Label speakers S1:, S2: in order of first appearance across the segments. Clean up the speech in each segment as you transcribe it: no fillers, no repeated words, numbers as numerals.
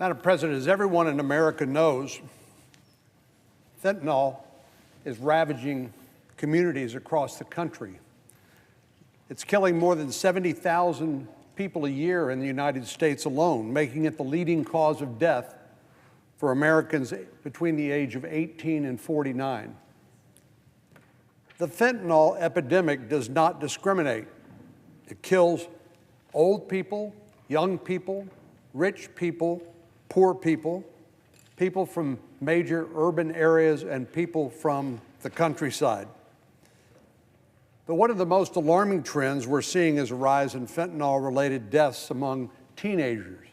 S1: Madam President, as everyone in America knows, fentanyl is ravaging communities across the country. It's killing more than 70,000 people a year in the United States alone, making it the leading cause of death for Americans between the age of 18 and 49. The fentanyl epidemic does not discriminate. It kills old people, young people, rich people, poor people, people from major urban areas, and people from the countryside. But one of the most alarming trends we're seeing is a rise in fentanyl-related deaths among teenagers.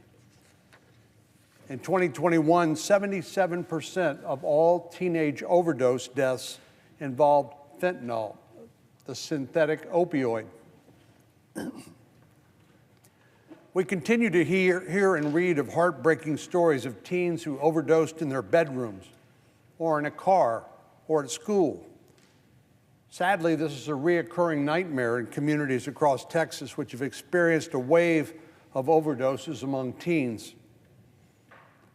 S1: In 2021, 77% of all teenage overdose deaths involved fentanyl, the synthetic opioid. We continue to hear and read of heartbreaking stories of teens who overdosed in their bedrooms, or in a car, or at school. Sadly, this is a reoccurring nightmare in communities across Texas which have experienced a wave of overdoses among teens.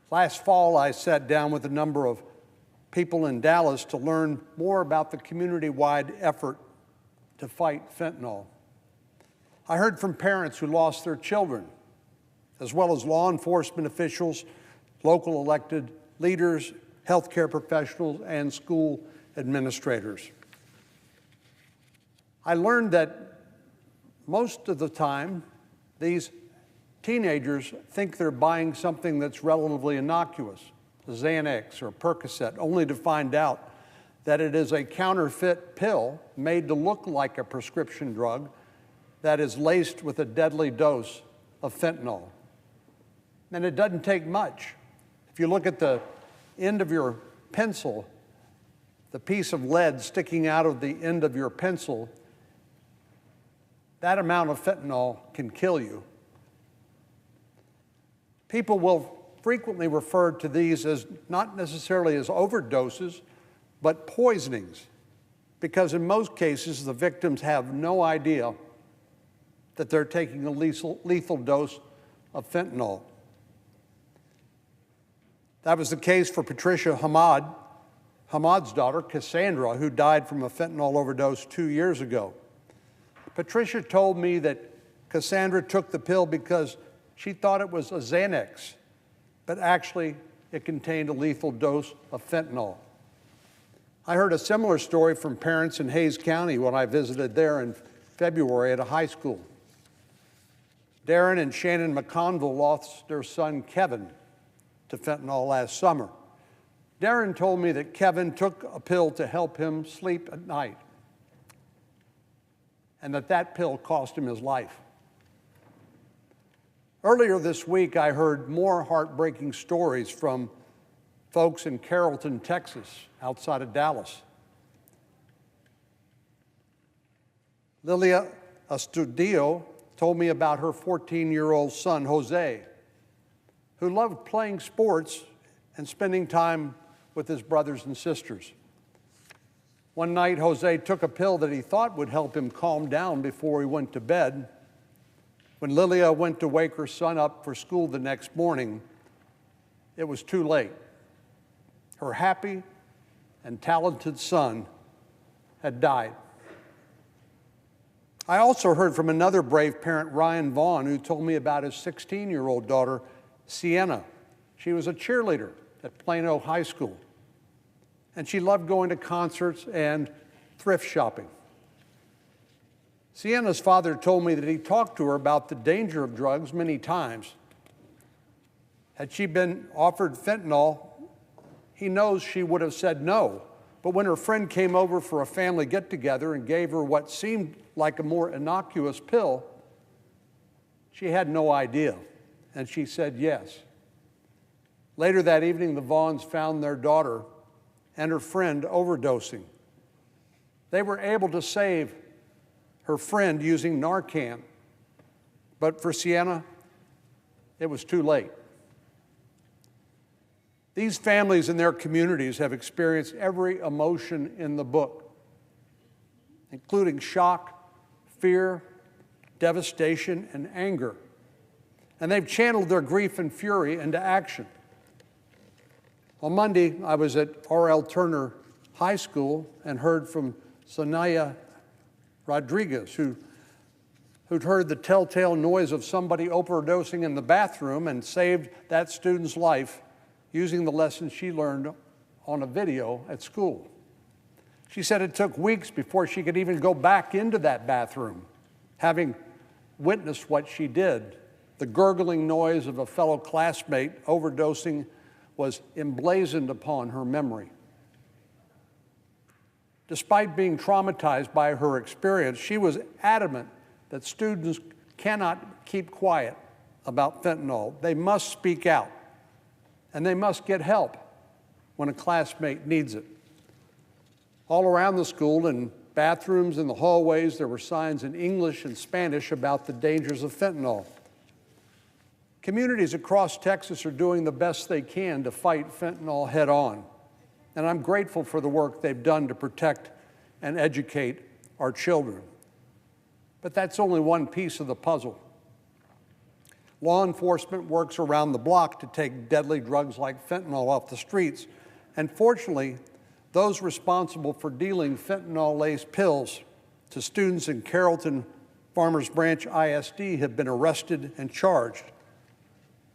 S1: Last fall, I sat down with a number of people in Dallas to learn more about the community-wide effort to fight fentanyl. I heard from parents who lost their children, as well as law enforcement officials, local elected leaders, healthcare professionals, and school administrators. I learned that most of the time, these teenagers think they're buying something that's relatively innocuous, a Xanax or Percocet, only to find out that it is a counterfeit pill made to look like a prescription drug that is laced with a deadly dose of fentanyl. And it doesn't take much. If you look at the end of your pencil, the piece of lead sticking out of the end of your pencil, that amount of fentanyl can kill you. People will frequently refer to these as not necessarily as overdoses, but poisonings, because in most cases, the victims have no idea that they're taking a lethal dose of fentanyl. That was the case for Patricia Hamad's daughter, Cassandra, who died from a fentanyl overdose 2 years ago. Patricia told me that Cassandra took the pill because she thought it was a Xanax, but actually it contained a lethal dose of fentanyl. I heard a similar story from parents in Hays County when I visited there in February at a high school. Darren and Shannon McConville lost their son, Kevin, to fentanyl last summer. Darren told me that Kevin took a pill to help him sleep at night, and that pill cost him his life. Earlier this week, I heard more heartbreaking stories from folks in Carrollton, Texas, outside of Dallas. Lilia Astudillo told me about her 14-year-old son, Jose, who loved playing sports and spending time with his brothers and sisters. One night, Jose took a pill that he thought would help him calm down before he went to bed. When Lilia went to wake her son up for school the next morning, it was too late. Her happy and talented son had died. I also heard from another brave parent, Ryan Vaughn, who told me about his 16-year-old daughter, Sienna. She was a cheerleader at Plano High School, and she loved going to concerts and thrift shopping. Sienna's father told me that he talked to her about the danger of drugs many times. Had she been offered fentanyl, he knows she would have said no. But when her friend came over for a family get-together and gave her what seemed like a more innocuous pill, she had no idea, and she said yes. Later that evening, the Vaughns found their daughter and her friend overdosing. They were able to save her friend using Narcan, but for Sienna, it was too late. These families and their communities have experienced every emotion in the book, including shock, fear, devastation, and anger. and they've channeled their grief and fury into action. On Monday, I was at R.L. Turner High School and heard from Sanaya Rodriguez, who'd heard the telltale noise of somebody overdosing in the bathroom and saved that student's life using the lessons she learned on a video at school. She said it took weeks before she could even go back into that bathroom, having witnessed what she did. The gurgling noise of a fellow classmate overdosing was emblazoned upon her memory. Despite being traumatized by her experience, she was adamant that students cannot keep quiet about fentanyl. They must speak out, and they must get help when a classmate needs it. All around the school, in bathrooms, in the hallways, there were signs in English and Spanish about the dangers of fentanyl. Communities across Texas are doing the best they can to fight fentanyl head on, and I'm grateful for the work they've done to protect and educate our children. But that's only one piece of the puzzle. Law enforcement works around the block to take deadly drugs like fentanyl off the streets, and fortunately, those responsible for dealing fentanyl-laced pills to students in Carrollton Farmers Branch ISD have been arrested and charged.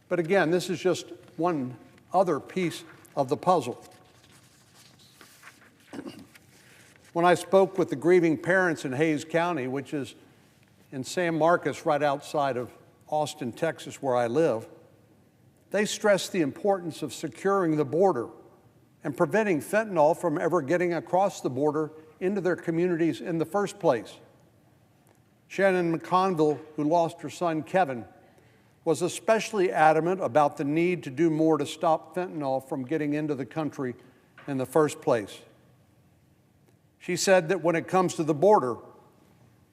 S1: But again, this is just one other piece of the puzzle. When I spoke with the grieving parents in Hays County, which is in San Marcos, right outside of Austin, Texas, where I live, they stressed the importance of securing the border and preventing fentanyl from ever getting across the border into their communities in the first place. Shannon McConville, who lost her son Kevin, was especially adamant about the need to do more to stop fentanyl from getting into the country in the first place. She said that when it comes to the border,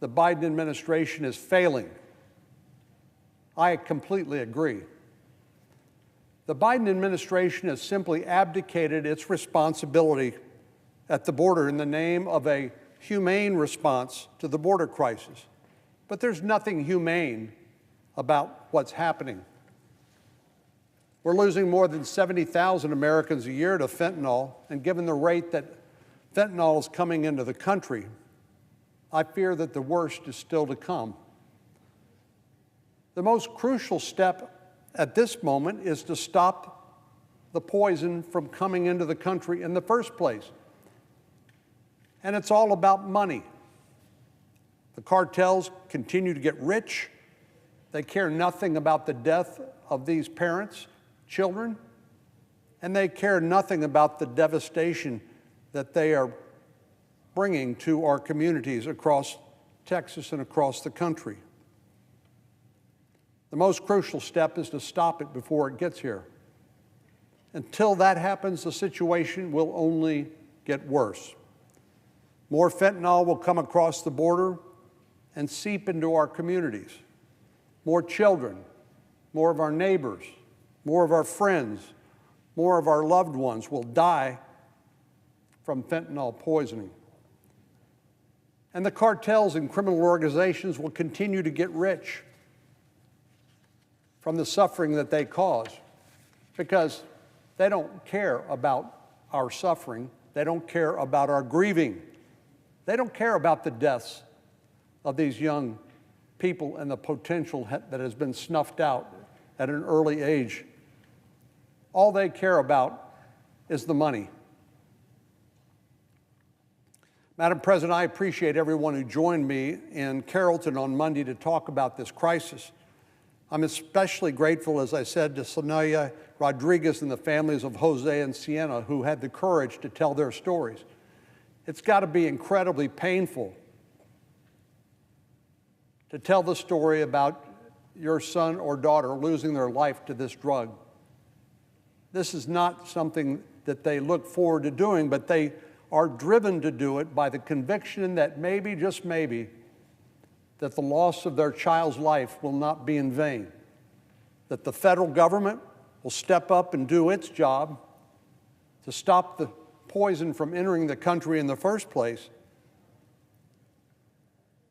S1: the Biden administration is failing. I completely agree. The Biden administration has simply abdicated its responsibility at the border in the name of a humane response to the border crisis. But there's nothing humane about what's happening. We're losing more than 70,000 Americans a year to fentanyl, and given the rate that fentanyl is coming into the country, I fear that the worst is still to come. The most crucial step at this moment is to stop the poison from coming into the country in the first place. And it's all about money. The cartels continue to get rich. They care nothing about the death of these parents, children, and they care nothing about the devastation that they are bringing to our communities across Texas and across the country. The most crucial step is to stop it before it gets here. Until that happens, the situation will only get worse. More fentanyl will come across the border and seep into our communities. More children, more of our neighbors, more of our friends, more of our loved ones will die from fentanyl poisoning. And the cartels and criminal organizations will continue to get rich from the suffering that they cause, because they don't care about our suffering. They don't care about our grieving. They don't care about the deaths of these young people and the potential that has been snuffed out at an early age. All they care about is the money. Madam President, I appreciate everyone who joined me in Carrollton on Monday to talk about this crisis. I'm especially grateful, as I said, to Sanaya Rodriguez and the families of Jose and Sienna who had the courage to tell their stories. It's got to be incredibly painful to tell the story about your son or daughter losing their life to this drug. This is not something that they look forward to doing, but they are driven to do it by the conviction that maybe, just maybe, that the loss of their child's life will not be in vain, that the federal government will step up and do its job to stop the poison from entering the country in the first place,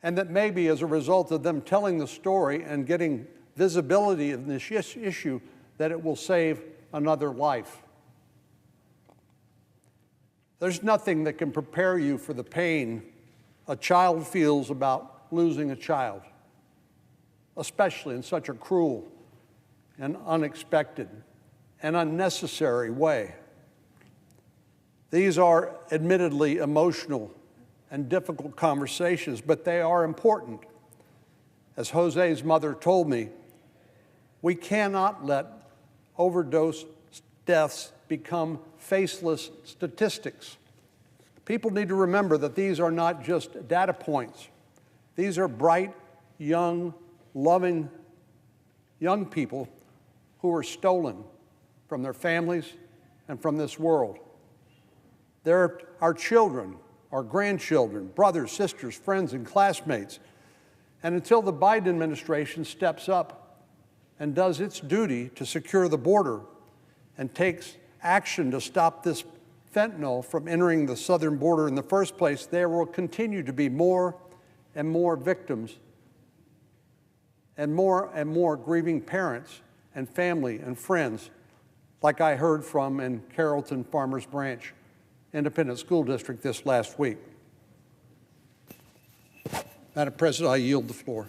S1: and that maybe as a result of them telling the story and getting visibility of this issue that it will save another life. There's nothing that can prepare you for the pain a child feels about losing a child, especially in such a cruel and unexpected and unnecessary way. These are admittedly emotional and difficult conversations, but they are important. As Jose's mother told me, we cannot let overdose deaths become faceless statistics. People need to remember that these are not just data points. These are bright, young, loving young people who are stolen from their families and from this world. They're our children, our grandchildren, brothers, sisters, friends, and classmates. And until the Biden administration steps up and does its duty to secure the border and takes action to stop this fentanyl from entering the southern border in the first place, there will continue to be more and more victims and more grieving parents and family and friends, like I heard from in Carrollton Farmers Branch Independent School District this last week. Madam President, I yield the floor.